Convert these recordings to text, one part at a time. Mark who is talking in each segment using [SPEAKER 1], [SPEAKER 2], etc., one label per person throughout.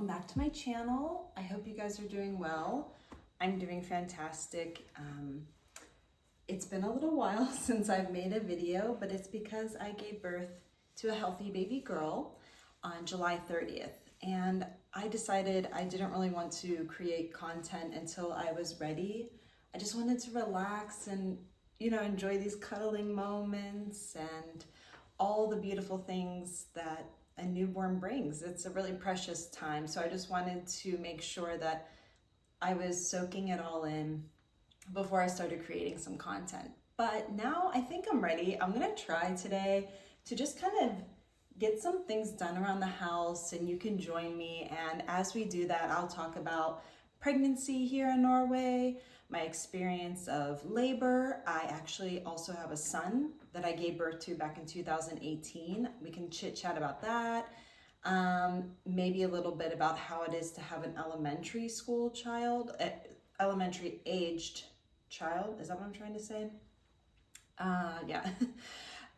[SPEAKER 1] welcome back to my channel. I hope you guys are doing well. I'm doing fantastic. It's been a little while since I've made a video, but it's because I gave birth to a healthy baby girl on July 30th. And I decided I didn't really want to create content until I was ready. I just wanted to relax and, enjoy these cuddling moments and all the beautiful things that a newborn brings. It's a really precious time. So I just wanted to make sure that I was soaking it all in before I started creating some content. But now I think I'm ready. I'm gonna try today to just kind of get some things done around the house, and you can join me. And as we do that, I'll talk about pregnancy here in Norway, my experience of labor. I actually also have a son that I gave birth to back in 2018. We can chit chat about that. Maybe a little bit about how it is to have an elementary school child, elementary aged child. Is that what I'm trying to say? Yeah.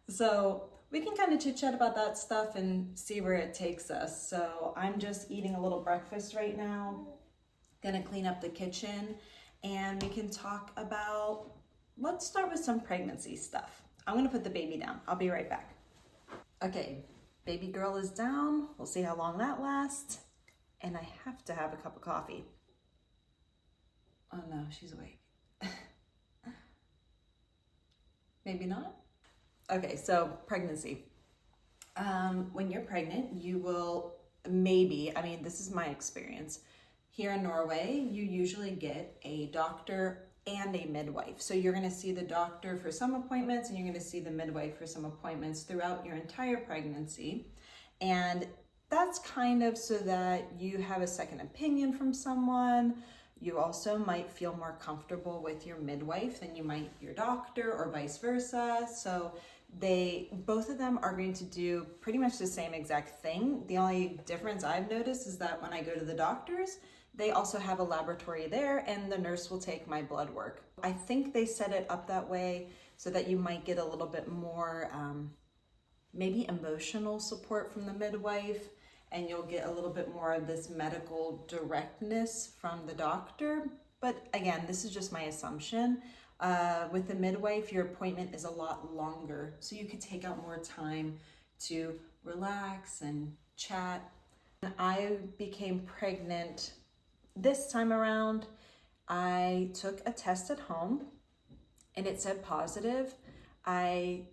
[SPEAKER 1] So we can kind of chit chat about that stuff and see where it takes us. So I'm just eating a little breakfast right now. Gonna clean up the kitchen, and we can talk about, let's start with some pregnancy stuff. I'm gonna put the baby down. I'll be right back. Okay, baby girl is down. We'll see how long that lasts. And I have to have a cup of coffee. Oh no, she's awake. Maybe not. Okay, so pregnancy. When you're pregnant, you will this is my experience. Here in Norway, you usually get a doctor and a midwife. So you're gonna see the doctor for some appointments and you're gonna see the midwife for some appointments throughout your entire pregnancy. And that's kind of so that you have a second opinion from someone. You also might feel more comfortable with your midwife than you might your doctor, or vice versa. So both of them are going to do pretty much the same exact thing. The only difference I've noticed is that when I go to the doctors, they also have a laboratory there, and the nurse will take my blood work. I think they set it up that way so that you might get a little bit more maybe emotional support from the midwife, and you'll get a little bit more of this medical directness from the doctor. But again, this is just my assumption. With the midwife, your appointment is a lot longer, so you could take out more time to relax and chat. I became pregnant this time around. I took a test at home and it said positive. I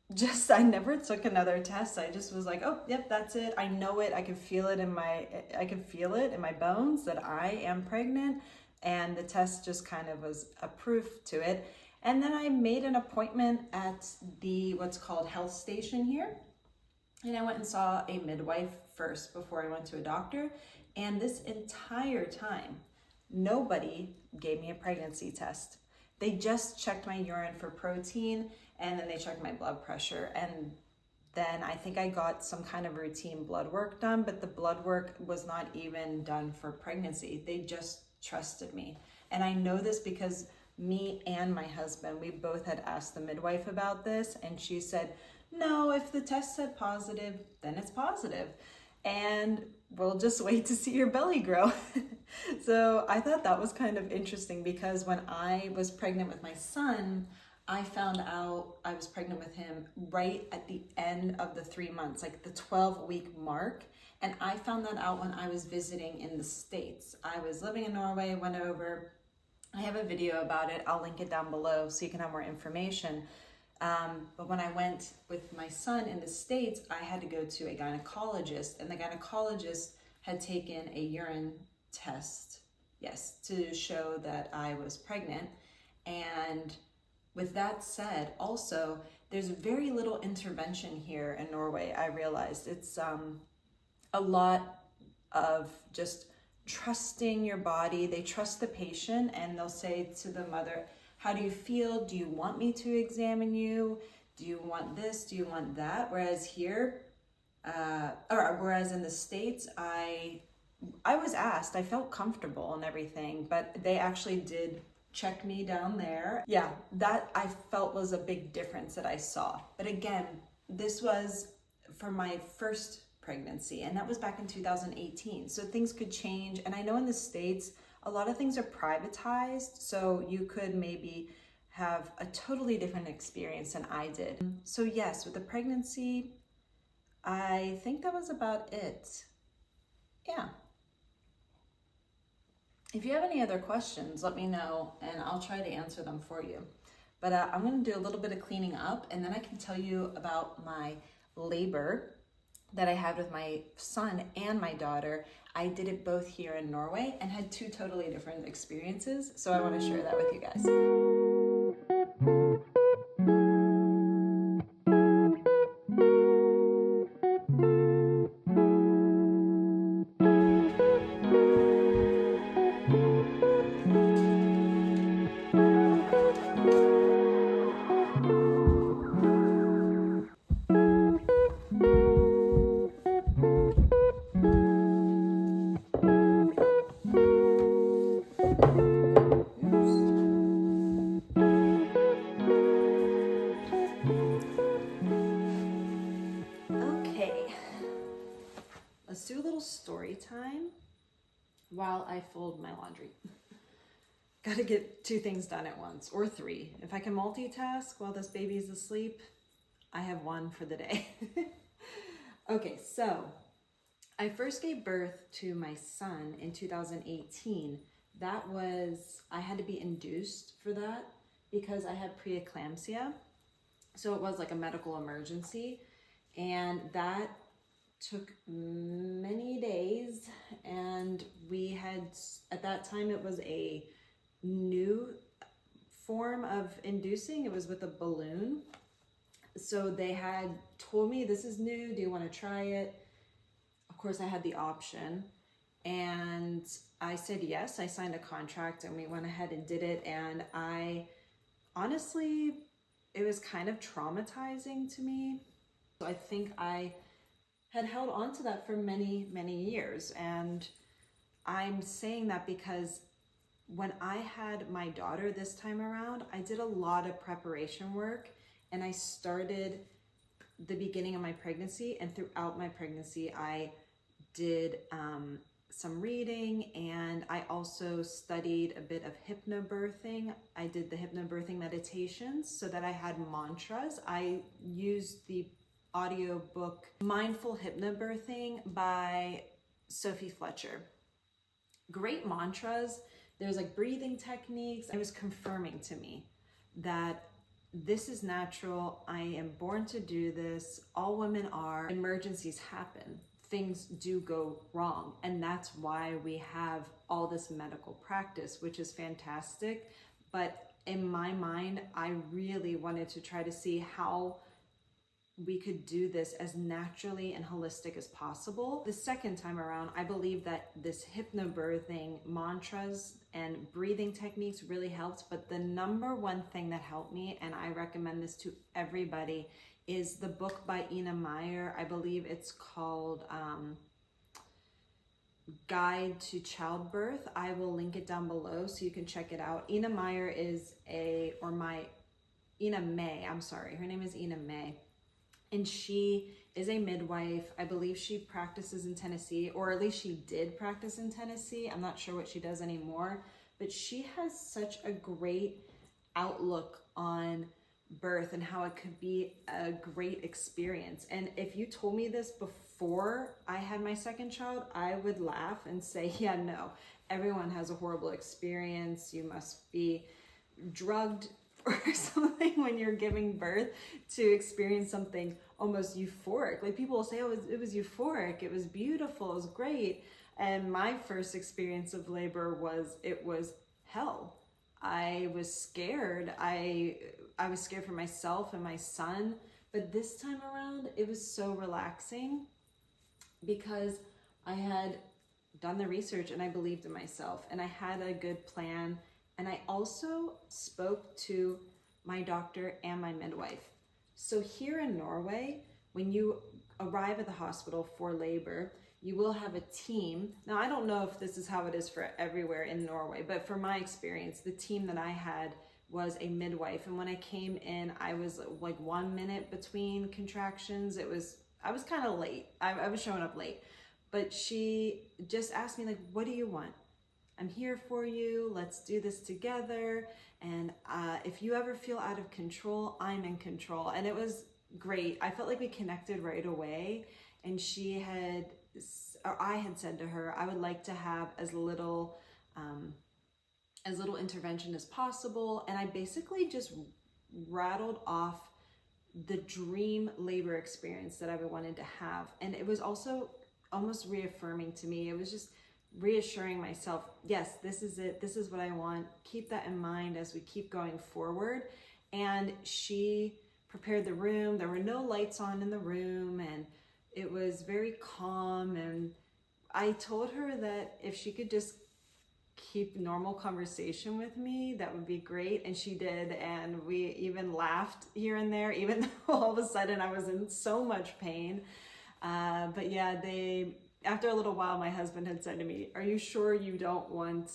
[SPEAKER 1] never took another test. I just was like, oh, yep, that's it. I know it. I can feel it in my bones that I am pregnant. And the test just kind of was a proof to it. And then I made an appointment at the what's called health station here. And I went and saw a midwife first before I went to a doctor. And this entire time, nobody gave me a pregnancy test. They just checked my urine for protein, and then they checked my blood pressure. And then I think I got some kind of routine blood work done, but the blood work was not even done for pregnancy. They just trusted me. And I know this because me and my husband, we both had asked the midwife about this, and she said, no, if the test said positive, then it's positive. And we'll just wait to see your belly grow. So I thought that was kind of interesting, because when I was pregnant with my son, I found out I was pregnant with him right at the end of the 3 months, like the 12-week mark. And I found that out when I was visiting in the States. I was living in Norway, went over. I have a video about it. I'll link it down below so you can have more information. But when I went with my son in the States, I had to go to a gynecologist, and the gynecologist had taken a urine test, to show that I was pregnant. And with that said, also, there's very little intervention here in Norway. I realized it's a lot of just trusting your body. They trust the patient, and they'll say to the mother, how do you feel? Do you want me to examine you? Do you want this? Do you want that? Whereas here, whereas in the States, I was asked, I felt comfortable and everything, but they actually did check me down there. Yeah, that I felt was a big difference that I saw. But again, this was for my first pregnancy, and that was back in 2018. So things could change. And I know in the States, a lot of things are privatized, so you could maybe have a totally different experience than I did. So yes, with the pregnancy, I think that was about it. Yeah. If you have any other questions, let me know and I'll try to answer them for you. But I'm going to do a little bit of cleaning up, and then I can tell you about my labor that I had with my son and my daughter. I did it both here in Norway and had two totally different experiences. So I want to share that with you guys. Let's do a little story time while I fold my laundry. Got to get two things done at once, or three. If I can multitask while this baby's asleep, I have one for the day. Okay, so I first gave birth to my son in 2018. I had to be induced for that because I had preeclampsia. So it was like a medical emergency, and that took many days. And we had, at that time, it was a new form of inducing. It was with a balloon. So they had told me, this is new, do you want to try it? Of course, I had the option, and I said yes. I signed a contract and we went ahead and did it. And honestly, it was kind of traumatizing to me. So I think I had held on to that for many, many years. And I'm saying that because when I had my daughter this time around, I did a lot of preparation work, and I started the beginning of my pregnancy, and throughout my pregnancy, I did some reading, and I also studied a bit of hypnobirthing. I did the hypnobirthing meditations so that I had mantras. I used the audiobook Mindful Hypnobirthing by Sophie Fletcher. Great mantras. There's like breathing techniques. It was confirming to me that this is natural. I am born to do this. All women are. Emergencies happen. Things do go wrong. And that's why we have all this medical practice, which is fantastic. But in my mind, I really wanted to try to see how we could do this as naturally and holistic as possible. The second time around, I believe that this hypnobirthing mantras and breathing techniques really helped. But the number one thing that helped me, and I recommend this to everybody, is the book by Ina Meyer. I believe it's called Guide to Childbirth. I will link it down below so you can check it out. Ina Meyer is Ina May, I'm sorry. Her name is Ina May. And she is a midwife. I believe she practices in Tennessee, or at least she did practice in Tennessee. I'm not sure what she does anymore, but she has such a great outlook on birth and how it could be a great experience. And if you told me this before I had my second child, I would laugh and say, yeah, no, everyone has a horrible experience. You must be drugged or something when you're giving birth to experience something almost euphoric. Like people will say, oh, it was euphoric, it was beautiful, it was great. And my first experience of labor it was hell. I was scared. I was scared for myself and my son. But this time around, it was so relaxing because I had done the research and I believed in myself and I had a good plan. And I also spoke to my doctor and my midwife. So here in Norway, when you arrive at the hospital for labor, you will have a team. Now, I don't know if this is how it is for everywhere in Norway, but for my experience, the team that I had was a midwife. And when I came in, I was like 1 minute between contractions. It was was kind of late. I was showing up late, but she just asked me like, what do you want? I'm here for you. Let's do this together. And if you ever feel out of control, I'm in control. And it was great. I felt like we connected right away. And I had said to her, I would like to have as little intervention as possible. And I basically just rattled off the dream labor experience that I wanted to have. And it was also almost reaffirming to me. It was just reassuring myself, yes, this is it. This is what I want. Keep that in mind as we keep going forward. And she prepared the room. There were no lights on in the room, and it was very calm. And I told her that if she could just keep normal conversation with me, that would be great. And she did. And we even laughed here and there, even though all of a sudden I was in so much pain. But yeah, after a little while, my husband had said to me, are you sure you don't want,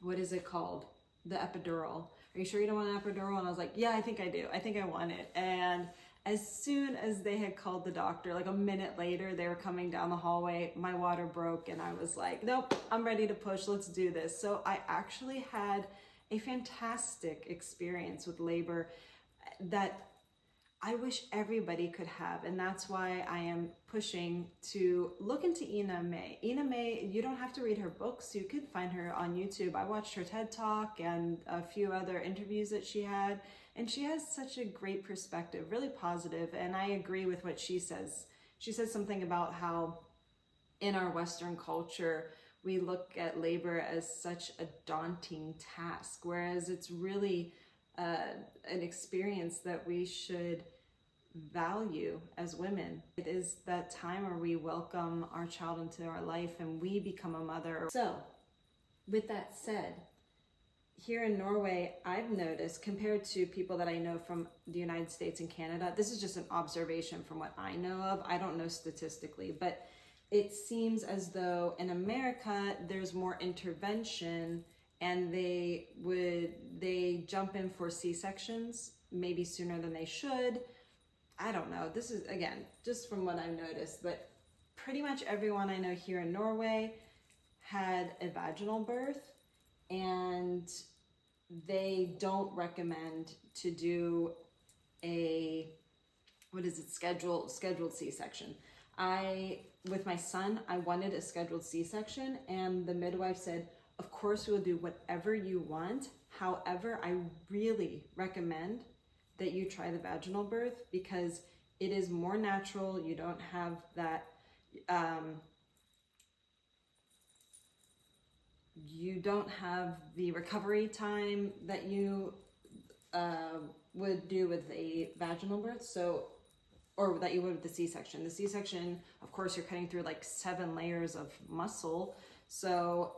[SPEAKER 1] what is it called? The epidural. Are you sure you don't want an epidural? And I was like, yeah, I think I do. I think I want it. And as soon as they had called the doctor, like a minute later, they were coming down the hallway, my water broke, and I was like, nope, I'm ready to push. Let's do this. So I actually had a fantastic experience with labor that I wish everybody could have. And that's why I am pushing to look into Ina May. Ina May, you don't have to read her books. You could find her on YouTube. I watched her TED Talk and a few other interviews that she had. And she has such a great perspective, really positive. And I agree with what she says. She says something about how in our Western culture, we look at labor as such a daunting task, whereas it's really an experience that we should value as women. It is that time where we welcome our child into our life and we become a mother. So with that said, here in Norway, I've noticed, compared to people that I know from the United States and Canada, this is just an observation from what I know of. I don't know statistically, but it seems as though in America, there's more intervention, and they jump in for C-sections maybe sooner than they should. I don't know. This is, again, just from what I've noticed, but pretty much everyone I know here in Norway had a vaginal birth, and they don't recommend to do a, scheduled C-section. With my son, I wanted a scheduled C-section, and the midwife said, of course, we will do whatever you want. However, I really recommend that you try the vaginal birth because it is more natural. You don't have that, you don't have the recovery time that you would do with a vaginal birth. Or that you would with the C-section. The C-section, of course, you're cutting through like 7 layers of muscle. So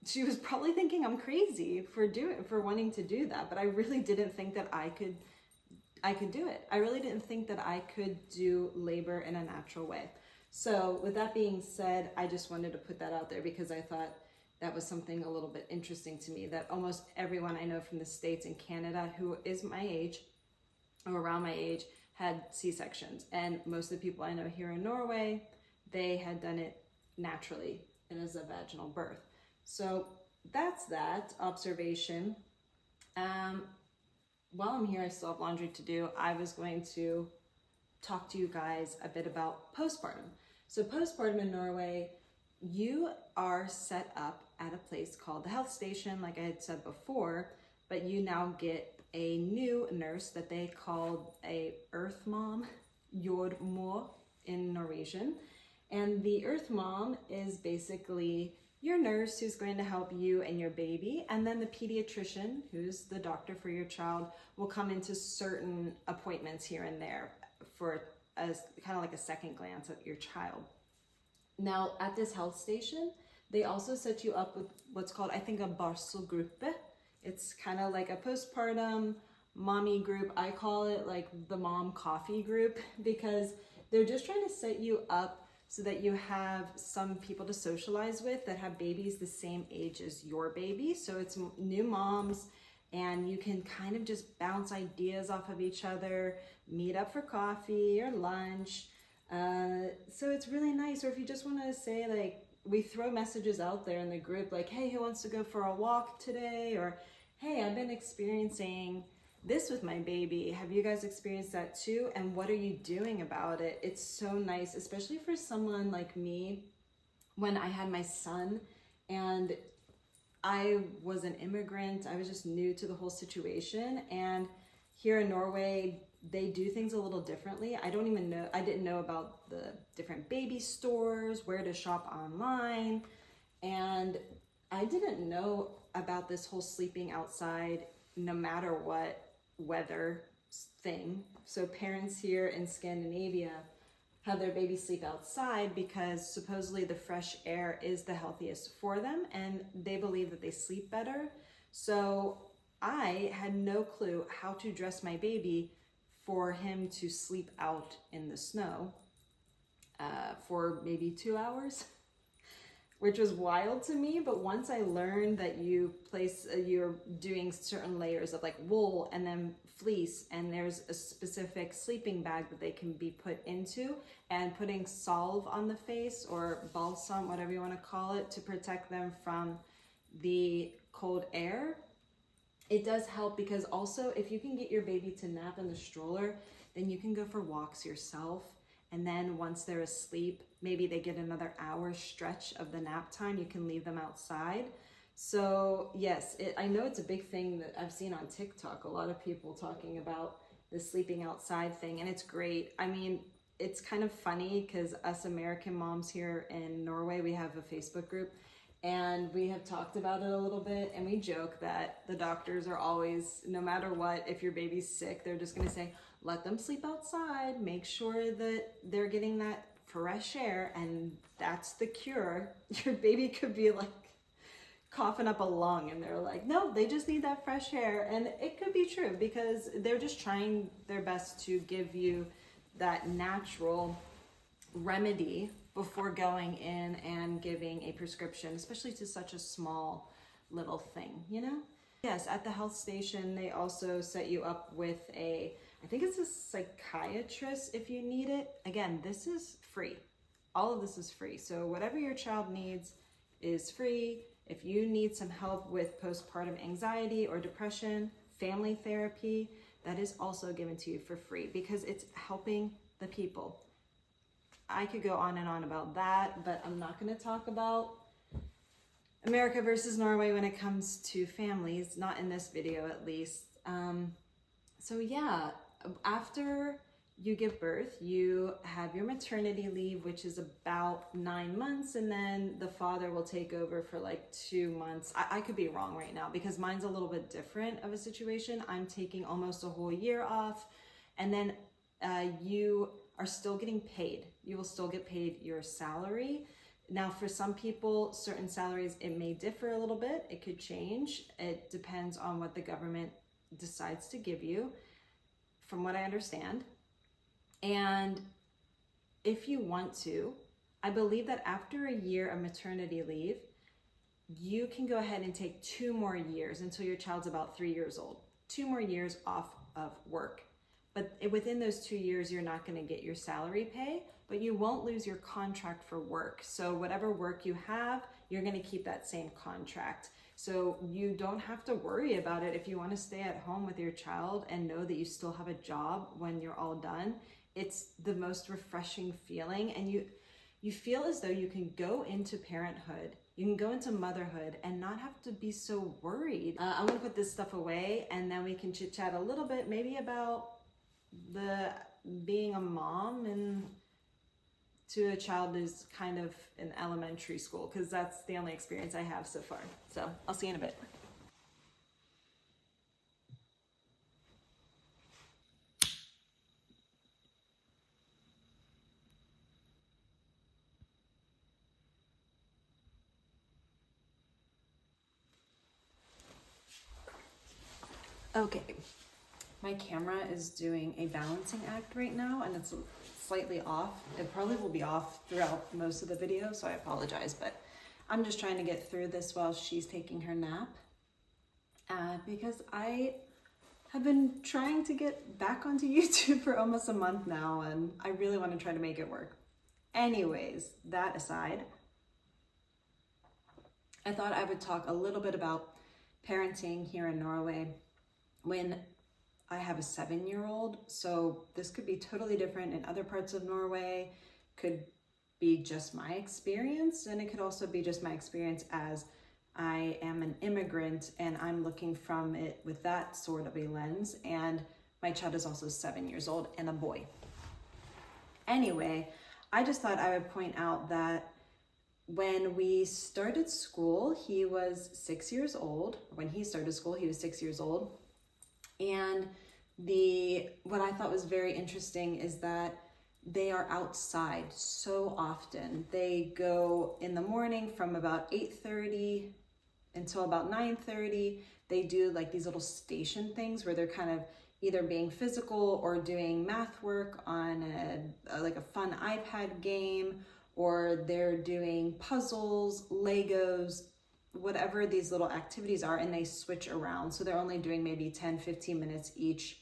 [SPEAKER 1] she was probably thinking I'm crazy for wanting to do that, but I really didn't think that I could do it. I really didn't think that I could do labor in a natural way. So with that being said, I just wanted to put that out there because I thought that was something a little bit interesting to me, that almost everyone I know from the States and Canada who is my age or around my age had C-sections. And most of the people I know here in Norway, they had done it naturally and as a vaginal birth. So that's that observation. While I'm here, I still have laundry to do. I was going to talk to you guys a bit about postpartum. So postpartum in Norway, you are set up at a place called the health station, like I had said before, but you now get a new nurse that they called a earth mom, jordmor in Norwegian. And the earth mom is basically your nurse who's going to help you and your baby. And then the pediatrician, who's the doctor for your child, will come into certain appointments here and there for kind of like a second glance at your child. Now, at this health station, they also set you up with what's called, I think, a barselgruppe. It's kind of like a postpartum mommy group. I call it like the mom coffee group because they're just trying to set you up so that you have some people to socialize with that have babies the same age as your baby. So it's new moms and you can kind of just bounce ideas off of each other, meet up for coffee or lunch. So it's really nice. Or if you just want to say, like, we throw messages out there in the group like, hey, who wants to go for a walk today? Or, hey, I've been experiencing this with my baby. Have you guys experienced that too? And what are you doing about it? It's so nice, especially for someone like me. When I had my son and I was an immigrant, I was just new to the whole situation. And here in Norway, they do things a little differently. I didn't know about the different baby stores, where to shop online. And I didn't know about this whole sleeping outside no matter what weather thing. So parents here in Scandinavia have their babies sleep outside because supposedly the fresh air is the healthiest for them, and they believe that they sleep better. So I had no clue how to dress my baby for him to sleep out in the snow for maybe 2 hours, which was wild to me. But once I learned that you're doing certain layers of like wool and then fleece, and there's a specific sleeping bag that they can be put into, and putting salve on the face or balsam, whatever you want to call it, to protect them from the cold air. It does help, because also if you can get your baby to nap in the stroller, then you can go for walks yourself. And then once they're asleep, maybe they get another hour stretch of the nap time, you can leave them outside. So yes, I know it's a big thing that I've seen on TikTok, a lot of people talking about the sleeping outside thing, and it's great. I mean, it's kind of funny because us American moms here in Norway, we have a Facebook group, and we have talked about it a little bit, and we joke that the doctors are always, no matter what, if your baby's sick, they're just gonna say, let them sleep outside, make sure that they're getting that fresh air, and that's the cure. Your baby could be like coughing up a lung, and they're like, no, they just need that fresh air. And it could be true, because they're just trying their best to give you that natural remedy before going in and giving a prescription, especially to such a small little thing, you know? Yes, at the health station, they also set you up with I think it's a psychiatrist if you need it. Again, this is free. All of this is free. So whatever your child needs is free. If you need some help with postpartum anxiety or depression, family therapy, that is also given to you for free, because it's helping the people. I could go on and on about that, but I'm not going to talk about America versus Norway when it comes to families, not in this video at least. So yeah, after you give birth, you have your maternity leave, which is about 9 months, and then the father will take over for like 2 months. I could be wrong right now, because mine's a little bit different of a situation. I'm taking almost a whole year off, and then you are still getting paid. You will still get paid your salary. Now, for some people, certain salaries, it may differ a little bit. It could change. It depends on what the government decides to give you, from what I understand. And if you want to, I believe that after a year of maternity leave, you can go ahead and take 2 more years until your child's about 3 years old. 2 more years off of work. But within those 2 years, you're not going to get your salary pay, but you won't lose your contract for work. So whatever work you have, you're going to keep that same contract. So you don't have to worry about it. If you want to stay at home with your child and know that you still have a job when you're all done, it's the most refreshing feeling. And you feel as though you can go into parenthood, you can go into motherhood and not have to be so worried. I'm going to put this stuff away, and then we can chit chat a little bit, maybe about being a mom and to a child who's kind of in elementary school, because that's the only experience I have so far. So I'll see you in a bit. Okay, my camera is doing a balancing act right now, and it's slightly off. It probably will be off throughout most of the video, so I apologize, but I'm just trying to get through this while she's taking her nap. because I have been trying to get back onto YouTube for almost a month now, and I really want to try to make it work. Anyways, that aside, I thought I would talk a little bit about parenting here in Norway when I have a 7-year-old. So this could be totally different in other parts of Norway, could be just my experience, and it could also be just my experience as I am an immigrant and I'm looking from it with that sort of a lens, and my child is also 7 years old and a boy. Anyway, I just thought I would point out that when we started school, he was 6 years old. When he started school, he was 6 years old. And what I thought was very interesting is that they are outside so often. They go in the morning from about 8:30 until about 9:30. They do like these little station things where they're kind of either being physical or doing math work on a fun iPad game, or they're doing puzzles, Legos, whatever these little activities are, and they switch around. So they're only doing maybe 10-15 minutes each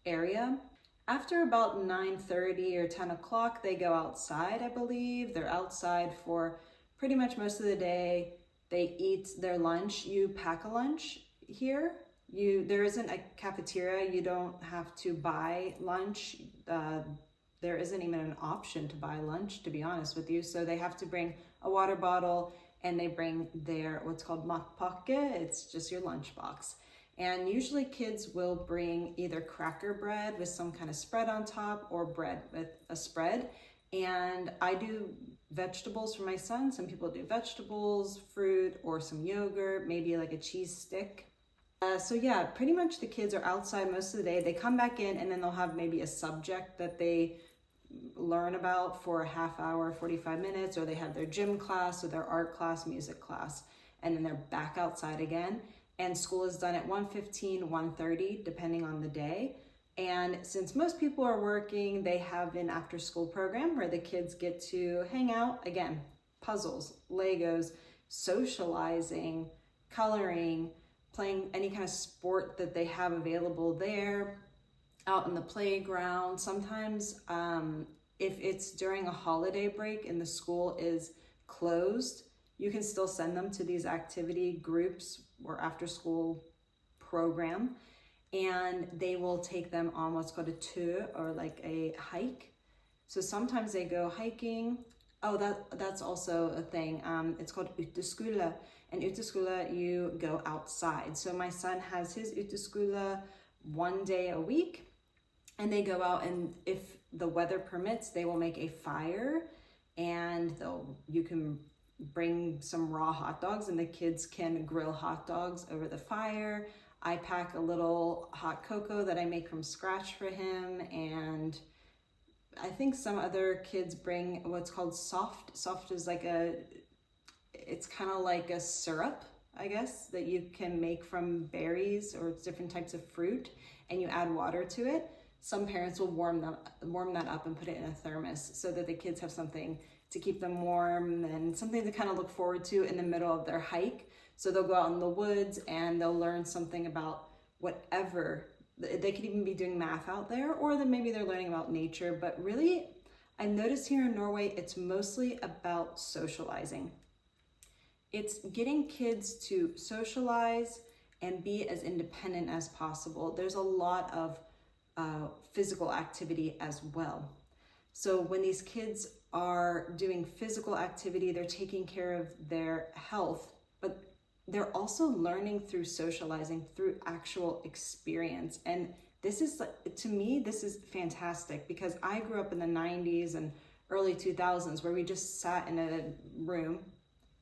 [SPEAKER 1] area. After about 9:30 or 10 o'clock, they go outside, I believe. They're outside for pretty much most of the day. They eat their lunch. You pack a lunch here. There isn't a cafeteria. You don't have to buy lunch. There isn't even an option to buy lunch, to be honest with you. So they have to bring a water bottle, and they bring their what's called matpakke. It's just your lunchbox. And usually kids will bring either cracker bread with some kind of spread on top or bread with a spread. And I do vegetables for my son. Some people do vegetables, fruit, or some yogurt, maybe like a cheese stick. So yeah, pretty much the kids are outside most of the day. They come back in, and then they'll have maybe a subject that they learn about for a half hour, 45 minutes, or they have their gym class or their art class, music class, and then they're back outside again. And school is done at 1:15, 1:30, depending on the day. And since most people are working, they have an after school program where the kids get to hang out, again, puzzles, Legos, socializing, coloring, playing any kind of sport that they have available there, out in the playground. Sometimes if it's during a holiday break and the school is closed, you can still send them to these activity groups or after school program, and they will take them on what's called a tour, or like a hike. So sometimes they go hiking. Oh, that's also a thing. It's called uteskole, and uteskole, you go outside. So my son has his uteskole one day a week, and they go out, and if the weather permits, they will make a fire, and you can bring some raw hot dogs, and the kids can grill hot dogs over the fire. I pack a little hot cocoa that I make from scratch for him, and I think some other kids bring what's called soft. Soft is it's kind of like a syrup, I guess, that you can make from berries or different types of fruit, and you add water to it. Some parents will warm that up and put it in a thermos so that the kids have something to keep them warm and something to kind of look forward to in the middle of their hike. So they'll go out in the woods and they'll learn something about whatever. They could even be doing math out there, or then maybe they're learning about nature. But really, I noticed here in Norway, it's mostly about socializing. It's getting kids to socialize and be as independent as possible. There's a lot of physical activity as well. So when these kids are doing physical activity, they're taking care of their health, but they're also learning through socializing, through actual experience. And this is, to me, this is fantastic, because I grew up in the 90s and early 2000s where we just sat in a room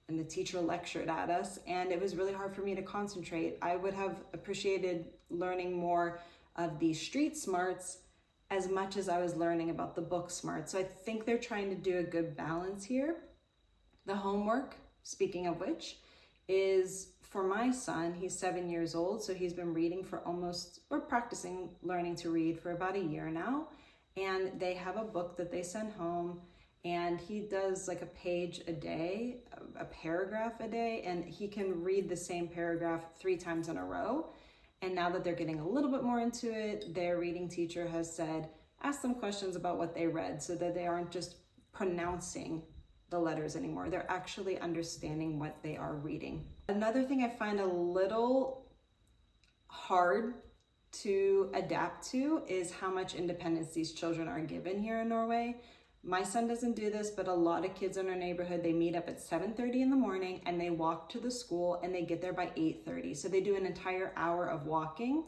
[SPEAKER 1] and the teacher lectured at us, and it was really hard for me to concentrate. I would have appreciated learning more of the street smarts as much as I was learning about the book smarts. So I think they're trying to do a good balance here. The homework, speaking of which, is for my son. He's 7 years old, so he's been reading or practicing learning to read for about a year now. And they have a book that they send home, and he does like a page a day, a paragraph a day, and he can read the same paragraph 3 times in a row. And now that they're getting a little bit more into it, their reading teacher has said, ask them questions about what they read so that they aren't just pronouncing the letters anymore. They're actually understanding what they are reading. Another thing I find a little hard to adapt to is how much independence these children are given here in Norway. My son doesn't do this, but a lot of kids in our neighborhood, they meet up at 7:30 in the morning and they walk to the school and they get there by 8:30. So they do an entire hour of walking.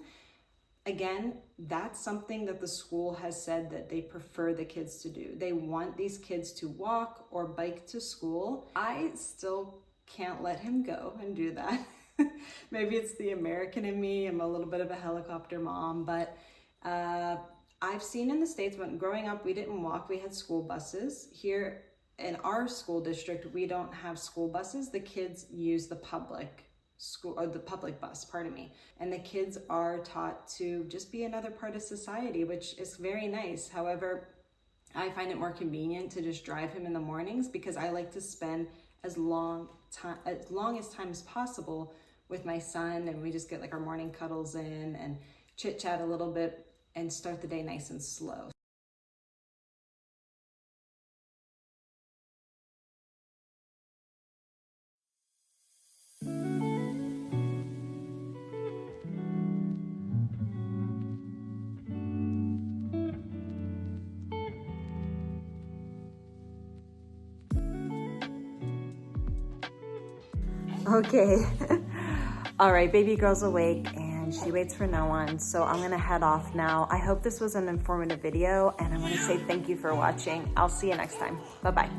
[SPEAKER 1] Again, that's something that the school has said that they prefer the kids to do. They want these kids to walk or bike to school. I still can't let him go and do that. Maybe it's the American in me. I'm a little bit of a helicopter mom, but I've seen in the States, when growing up, we didn't walk, we had school buses. Here in our school district, we don't have school buses. The kids use the public school, or the public bus, pardon me. And the kids are taught to just be another part of society, which is very nice. However, I find it more convenient to just drive him in the mornings because I like to spend as long as time as possible with my son, and we just get like our morning cuddles in and chit chat a little bit and start the day nice and slow. Okay. All right, baby girl's awake and she waits for no one, so I'm gonna head off now. I hope this was an informative video, and I wanna say thank you for watching. I'll see you next time. Bye-bye.